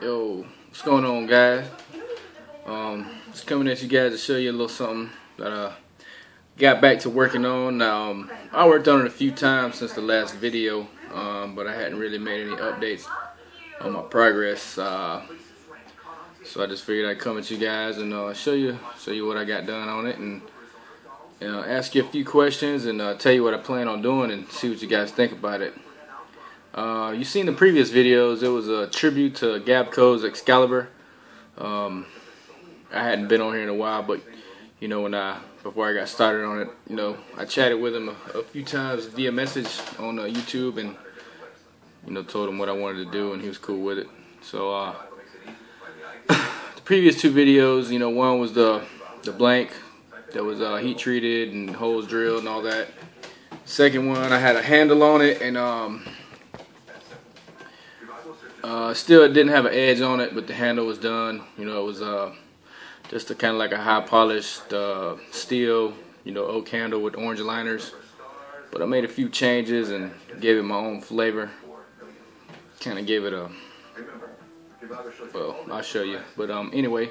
Yo, what's going on, guys? Just coming at you guys to show you a little something that I got back to working on. I worked on it a few times since the last video, but I hadn't really made any updates on my progress. So I just figured I'd come at you guys and show you what I got done on it, and ask you a few questions and tell you what I plan on doing and see what you guys think about it. You've seen the previous videos. It was a tribute to Gavko's Excalibur. I hadn't been on here in a while, but you know, before I got started on it, you know, I chatted with him a few times via message on YouTube, and you know, told him what I wanted to do, and he was cool with it. So the previous two videos, you know, one was the blank that was heat treated and holes drilled and all that. Second one, I had a handle on it, and still it didn't have an edge on it, but the handle was done. You know, it was just a kind of like a high polished steel, you know, oak handle with orange liners. But I made a few changes and gave it my own flavor. Kind of gave it a, well, I'll show you. But anyway,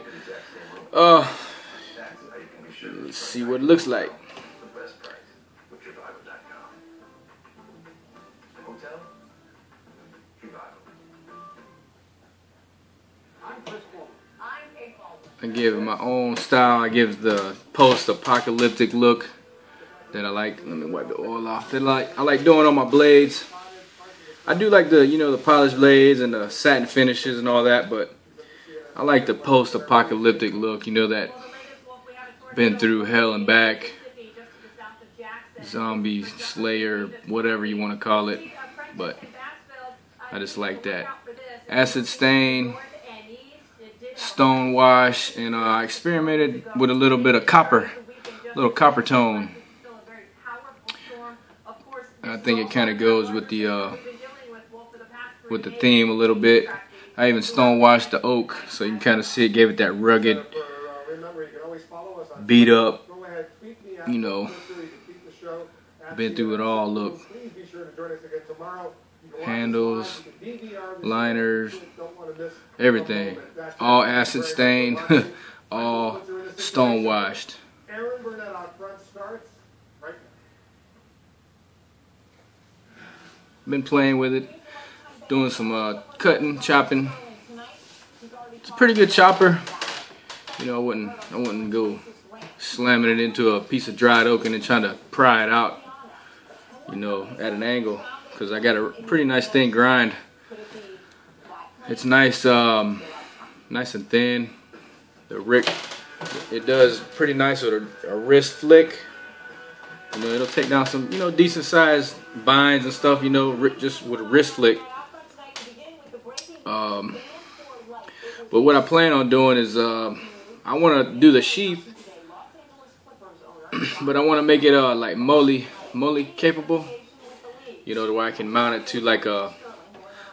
let's see what it looks like. I give it my own style. I give the post-apocalyptic look that I like. Let me wipe the oil off. I like doing on my blades. I do like the, you know, the polished blades and the satin finishes and all that, but I like the post-apocalyptic look. You know, that been through hell and back, zombie slayer, whatever you want to call it. But I just like that. Acid stain, stone wash, and I experimented with a little bit of copper, little copper tone. I think it kind of goes with the theme a little bit. I even stone washed the oak, so you can kind of see it gave it that rugged, beat up, you know, been through it all. Look, handles, liners, everything, all acid stained, all stone washed. Been playing with it, doing some cutting, chopping. It's a pretty good chopper. You know, I wouldn't go slamming it into a piece of dried oak and then trying to pry it out, you know, at an angle, because I got a pretty nice thin grind. It's nice, nice and thin. The rick, it does pretty nice with a wrist flick. You know, it'll take down some, you know, decent sized binds and stuff, you know, just with a wrist flick. But what I plan on doing is, I want to do the sheath, but I want to make it like moly capable. You know, to where I can mount it to like a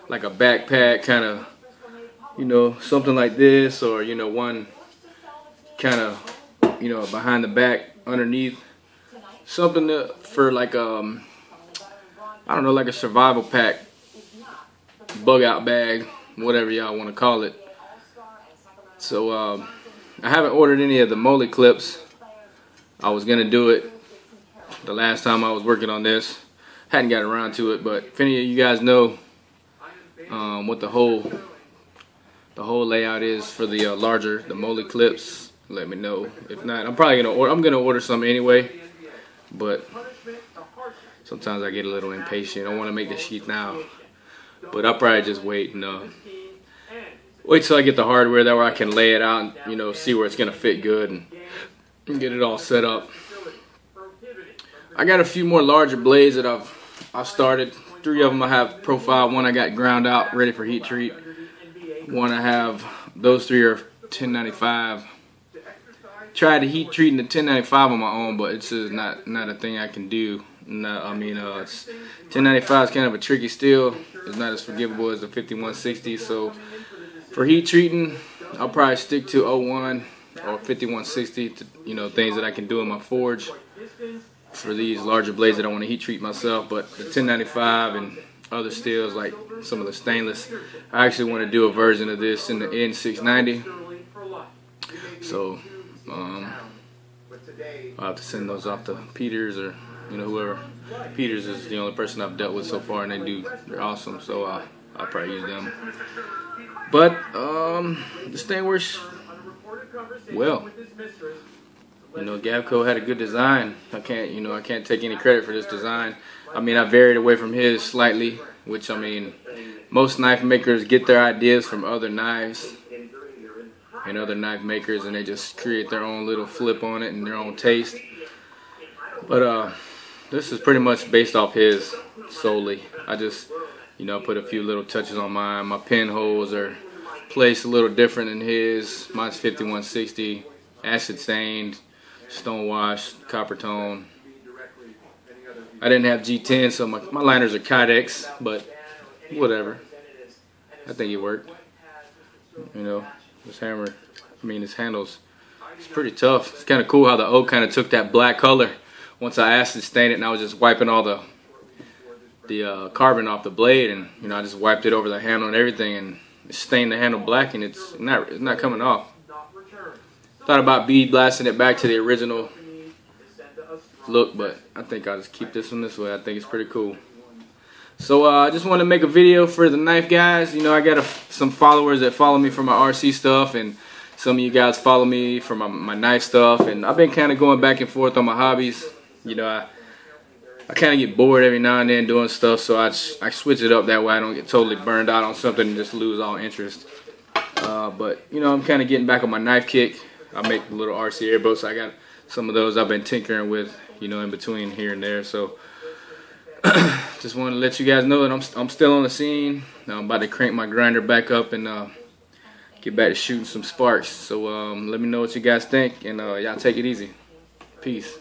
backpack kind of, you know, something like this, or you know, one kind of, you know, behind the back underneath, something for like I don't know, like a survival pack, bug out bag, whatever y'all want to call it. So I haven't ordered any of the moly clips. I was gonna do it the last time I was working on this. Hadn't gotten around to it, but if any of you guys know what the whole layout is for the the moly clips, let me know. If not, I'm probably gonna order some anyway. But sometimes I get a little impatient. I want to make the sheath now, but I'll probably just wait and wait till I get the hardware that way I can lay it out and, you know, see where it's gonna fit good and get it all set up. I got a few more larger blades that I've started. 3 of them I have profile. One I got ground out, ready for heat treat. One I have. Those 3 are 1095. Tried to heat treat in the 1095 on my own, but it's just not a thing I can do. No, I mean, 1095 is kind of a tricky steel. It's not as forgivable as the 5160. So for heat treating, I'll probably stick to 01 or 5160, to, you know, things that I can do in my forge for these larger blades that I want to heat treat myself. But the 1095 and other steels like some of the stainless. I actually want to do a version of this in the N690. So I'll have to send those off to Peters or whoever. Peters is the only person I've dealt with so far, and they're awesome. So I'll probably use them. But this thing works well. Gavko had a good design. I can't take any credit for this design. I mean, I varied away from his slightly, which, I mean, most knife makers get their ideas from other knives and other knife makers, and they just create their own little flip on it and their own taste. But this is pretty much based off his solely. I just, put a few little touches on mine. My pinholes are placed a little different than his. Mine's 5160, acid stained, stone washed, copper tone. I didn't have G10, so my liners are Kydex, but whatever. I think it worked. This hammer, this handles, it's pretty tough. It's kind of cool how the oak kind of took that black color once I acid stained it, and I was just wiping all the carbon off the blade, and I just wiped it over the handle and everything, and it stained the handle black, and it's not coming off. Thought about bead blasting it back to the original look, but I think I'll just keep this one this way. I think it's pretty cool. So I just want to make a video for the knife guys. I got some followers that follow me for my RC stuff, and some of you guys follow me for my knife stuff, and I've been kind of going back and forth on my hobbies. I kind of get bored every now and then doing stuff, so I switch it up that way I don't get totally burned out on something and just lose all interest. But I'm kind of getting back on my knife kick. I make the little RC airboats. I got some of those I've been tinkering with, in between here and there. So just wanted to let you guys know that I'm still on the scene. I'm about to crank my grinder back up and get back to shooting some sparks. So let me know what you guys think, and y'all take it easy. Peace.